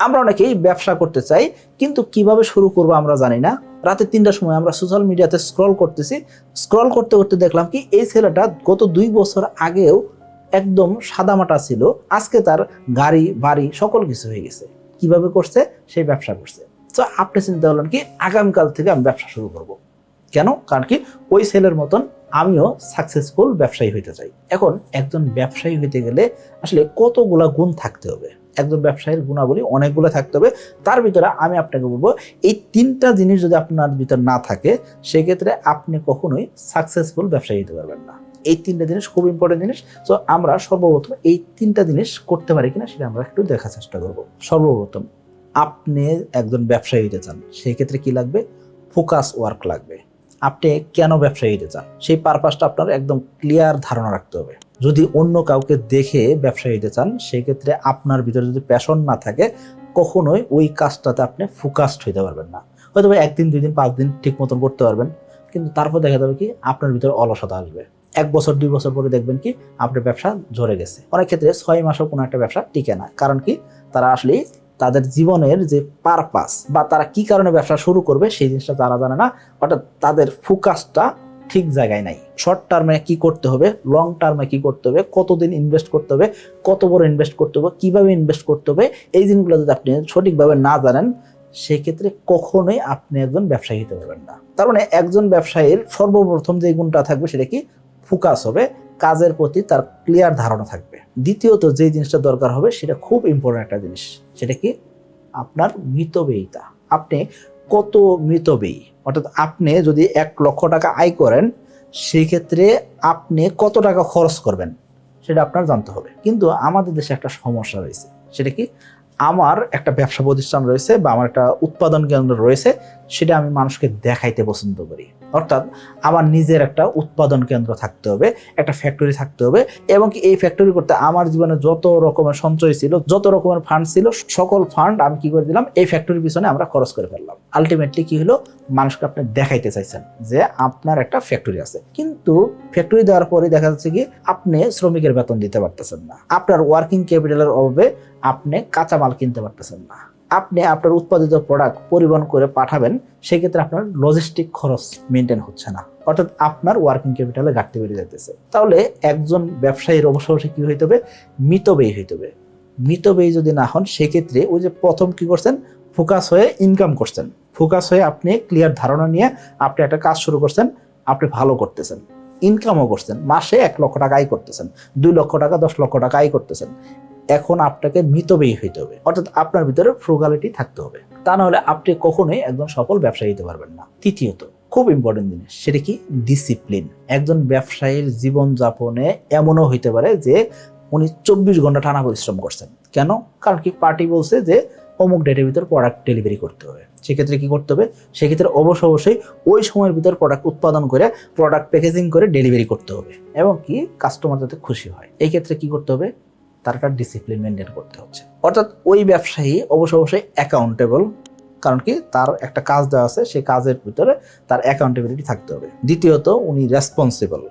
আমরা অনেকেই ব্যবসা করতে চাই, কিন্তু কিভাবে শুরু করবো আমরা জানি না। রাতে 3টার সময় আমরা সোশ্যাল মিডিয়াতে স্ক্রল করতেছি, স্ক্রল করতে করতে দেখলাম কি এই ছেলেটা গত 2 বছর আগেও একদম সাদামাটা ছিল, আজকে তার গাড়ি বাড়ি সকল কিছু হয়ে গেছে। কিভাবে করছে? সেই ব্যবসা করছে। তো আপনি চিন্তা করলেন কি আগামীকাল থেকে আমি ব্যবসা শুরু করব। কেন? কারণ কি ওই ছেলের মতন আমিও সাকসেসফুল ব্যবসায়ী হইতে চাই। এখন একজন ব্যবসায়ী হইতে গেলে আসলে কতগুলা গুণ থাকতে হবে? একজন ব্যবসায়ীর গুণাবলী অনেকগুলো থাকতে হবে। তার ভিতরে আমি আপনাকে বলবো এই 3টা জিনিস যদি আপনার ভিতর না থাকে, সেক্ষেত্রে আপনি কখনোই সাকসেসফুল ব্যবসায়ী হতে পারবেন না। এই 3টা জিনিস খুব ইম্পর্টেন্ট জিনিস। তো আমরা সর্বপ্রথম এই 3টা জিনিস করতে পারি কিনা সেটা আমরা একটু দেখার চেষ্টা করব। সর্বপ্রথম আপনি একজন ব্যবসায়ী হতে চান, সেই ক্ষেত্রে কি লাগবে? ফোকাস ওয়ার্ক লাগবে। আপনি কেন ব্যবসায়ী হতে চান সেই পারপাসটা আপনার একদম ক্লিয়ার ধারণা রাখতে হবে। যদি অন্য কাউকে দেখে ব্যবসায়ী হতে চান, সেই ক্ষেত্রে আপনার ভিতরে যদি প্যাশন না থাকে, কখনোই ওই কাজটাতে আপনি ফোকাসড হইতে পারবেন না। হয়তো 1 দিন 2 দিন 5 দিন ঠিক মতন করতে পারবেন, কিন্তু তারপর দেখা যাবে কি আপনার ভিতরে অলসতা আসবে। 1 বছর 2 বছর পরে দেখবেন কি আপনার ব্যবসা ঝরে গেছে। অনেক ক্ষেত্রে 6 মাসও কোনো একটা ব্যবসা টিকে না। কারণ কি? তারা আসলে তাদের জীবনের যে পারপাস বা তারা কি কারণে ব্যবসা শুরু করবে সেই জিনিসটা তারা জানে না। অর্থাৎ তাদের ফোকাসটা ঠিক জায়গায় নাই। শর্ট টার্মে কি করতে হবে, লং টার্মে কি করতে হবে, কতদিন ইনভেস্ট করতে হবে, কত বড় ইনভেস্ট করতে হবে, কিভাবে ইনভেস্ট করতে হবে, এই জিনিসগুলো যদি আপনি সঠিকভাবে না জানেন, সেক্ষেত্রে কখনোই আপনি একজন ব্যবসায়ী হতে পারবেন না। তার মানে একজন ব্যবসায়ীর সর্বপ্রথম যে গুণটা থাকবে সেটা কি? ফোকাস হবে, কাজের প্রতি তার ক্লিয়ার ধারণা থাকবে। দ্বিতীয়ত যে জিনিসটা দরকার হবে সেটা খুব ইম্পর্টেন্ট একটা জিনিস, সেটা কি? আপনার মিতব্যয়িতা। আপনি কত মিতব্যয়ী, অর্থাৎ আপনি যদি 1 লক্ষ টাকা আয় করেন, সেই ক্ষেত্রে আপনি কত টাকা খরচ করবেন সেটা আপনার জানতে হবে। কিন্তু আমাদের দেশে একটা সমস্যা রয়েছে, সেটা কি? আমার একটা ব্যবসা প্রতিষ্ঠান রয়েছে বা আমার একটা উৎপাদন কেন্দ্র রয়েছে, সেটা আমি মানুষকে দেখাইতে পছন্দ করি। অর্থাৎ আমার নিজের একটা উৎপাদন কেন্দ্র থাকতে হবে, একটা ফ্যাক্টরি থাকতে হবে, এবং কি এই ফ্যাক্টরি করতে আমার জীবনে যত রকমের সঞ্চয় ছিল, যত রকমের ফান্ড ছিল, সকল ফান্ড আমি কি করে দিলাম? এই ফ্যাক্টরির পিছনে আমরা খরচ করে ফেললাম। আলটিমেটলি কি হলো? মানুষকে আপনি দেখাইতে চাইছেন যে আপনার একটা ফ্যাক্টরি আছে, কিন্তু ফ্যাক্টরি দেওয়ার পরে দেখা যাচ্ছে কি আপনি শ্রমিকের বেতন দিতে পারতেছেন না, আপনার ওয়ার্কিং ক্যাপিটালের অভাবে আপনি কাঁচামাল কিনতে পারতেছেন না, আপনি আপনার উৎপাদিত প্রোডাক্ট পরিবহন করে পাঠাবেন, সেক্ষেত্রে আপনার লজিস্টিক খরচ মেনটেন হচ্ছে না, অর্থাৎ আপনার ওয়ার্কিং ক্যাপিটালে ঘাটতি বেড়ে যাইতেছে। তাহলে একজন ব্যবসায়ীর অবশ্যই কি হইতে হবে? মিতব্যয়ী হইতে হবে। মিতব্যয়ী যদি না হন, সেক্ষেত্রে ওই যে প্রথম কি করছেন? ফোকাস হয়ে ইনকাম করছেন, ফোকাস হয়ে আপনি ক্লিয়ার ধারণা নিয়ে আপনি একটা কাজ শুরু করছেন, আপনি ভালো করতেছেন, ইনকামও করছেন, মাসে 1 লক্ষ টাকা আয় করতেছেন, 2 লক্ষ টাকা 10 লক্ষ টাকা আয় করতেছেন। এখন আপনাকে মিতব্যয়ী হইতে হবে, অর্থাৎ আপনার ভিতরে ফ্রুগালিটি থাকতে হবে। তা না হলে আপনি কখনোই একজন সফল ব্যবসায়ী হতে পারবেন না। তৃতীয়ত খুব ইম্পর্টেন্ট জিনিস, সেটা কি? ডিসিপ্লিন। একজন ব্যবসায়ীর জীবনযাপনে এমনও হইতে পারে যে উনি 24 ঘন্টা টানা পরিশ্রম করছেন। কেন? কারণ কি পার্টি বলছে যে অমুক ডেটের ভিতর প্রোডাক্ট ডেলিভারি করতে হবে। সেক্ষেত্রে কি করতে হবে? সেক্ষেত্রে অবশ্যই ওই সময়ের ভিতর প্রোডাক্ট উৎপাদন করে, প্রোডাক্ট প্যাকেজিং করে ডেলিভারি করতে হবে, এবং কি কাস্টমার যাতে খুশি হয়। এই ক্ষেত্রে কি করতে হবে? তার একটা ডিসিপ্লিন মেনটেন করতে হচ্ছে। অর্থাৎ ওই ব্যবসায়ী অবশ্যই অ্যাকাউন্টেবল, কারণ কি তার একটা কাজ দেওয়া আছে, সেই কাজের ভিতরে তার অ্যাকাউন্টেবিলিটি থাকতে হবে। দ্বিতীয়ত উনি রেসপন্সিবল,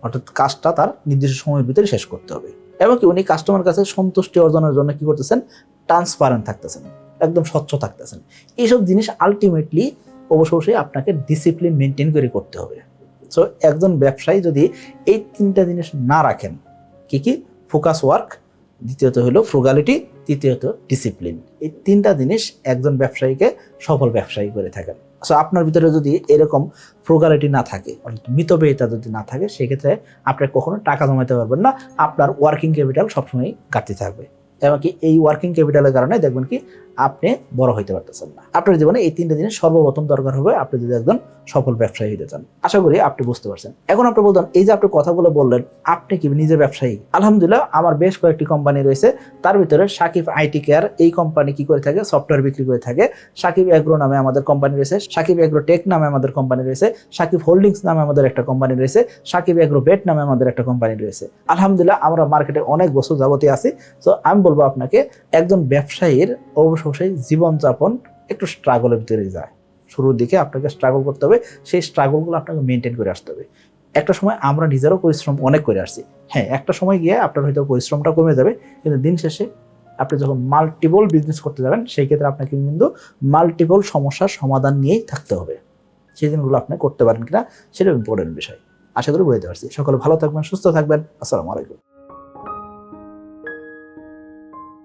অর্থাৎ কাজটা তার নির্দিষ্ট সময়ের ভিতরে শেষ করতে হবে, এবং কি উনি কাস্টমার কাছে সন্তুষ্টি অর্জনের জন্য কি করতেছেন? ট্রান্সপারেন্ট থাকতেছেন, একদম স্বচ্ছ থাকতেছেন। এইসব জিনিস আলটিমেটলি অবশ্যই আপনাকে ডিসিপ্লিন মেনটেন করে করতে হবে। সো একজন ব্যবসায়ী যদি এই 3টা জিনিস না রাখেন, কি কি? ফোকাস ওয়ার্ক, দ্বিতীয়ত হলো ফ্রুগালিটি, তৃতীয়ত ডিসিপ্লিন। এই 3টা জিনিস একজন ব্যবসায়ীকে সফল ব্যবসায়ী করে থাকেন। সো আপনার ভিতরে যদি এরকম ফ্রুগালিটি না থাকে, মিতব্যয়িতা যদি না থাকে, সেক্ষেত্রে আপনি কখনো টাকা জমাতে পারবেন না, আপনার ওয়ার্কিং ক্যাপিটাল সবসময় ঘাটতি থাকবে, এবং কি এই ওয়ার্কিং ক্যাপিটালের কারণে দেখবেন কি আপনি বড় হইতে পারতেছেন না। আপনার জীবনে এই 3টা জিনিস সর্বপ্রথম দরকার হবে আপনি যদি একজন সফল ব্যবসায়ী হতে চান। আশা করি আপনি বুঝতে পারছেন। এখন আপনি বলতেন, এই যে আপনি কথাগুলো বললেন, আপনি কি নিজে ব্যবসায়ী? আলহামদুলিল্লাহ, আমার বেশ কয়েকটি কোম্পানি রয়েছে, তার ভিতরে সাকিব আইটি কেয়ার এই কোম্পানি কি করে থাকে? সফটওয়্যার বিক্রি করে থাকে। সাকিব এগ্রো নামে আমাদের কোম্পানি রয়েছে, সাকিব এগ্রো টেক নামে আমাদের কোম্পানি রয়েছে, সাকিব হোল্ডিংস নামে আমাদের একটা কোম্পানি রয়েছে, সাকিব এগ্রো বেট নামে আমাদের একটা কোম্পানি রয়েছে। আলহামদুলিল্লাহ, আমরা মার্কেটে অনেক বছর যাবতীয় আছি। তো আমি বলবো আপনাকে, একজন ব্যবসায়ীর অবশ্যই জীবনযাপন একটু স্ট্রাগলের ভিতরে যায়। শুরুর দিকে আপনাকে স্ট্রাগল করতে হবে, সেই স্ট্রাগলগুলো আপনাকে মেনটেন করে আসতে হবে। একটা সময় আমরা নিজেরও পরিশ্রম অনেক করে আসছি, হ্যাঁ, একটা সময় গিয়ে আপনার হয়তো পরিশ্রমটা কমে যাবে, কিন্তু দিন শেষে আপনি যখন মাল্টিপল বিজনেস করতে যাবেন সেই ক্ষেত্রে আপনাকে কিন্তু মাল্টিপল সমস্যার সমাধান নিয়েই থাকতে হবে। সেই দিনগুলো আপনি করতে পারেন কিনা সেটা ইম্পর্টেন্ট বিষয়। আশা করি বুঝতে পারছি। সকলে ভালো থাকবেন, সুস্থ থাকবেন। আসসালামু আলাইকুম।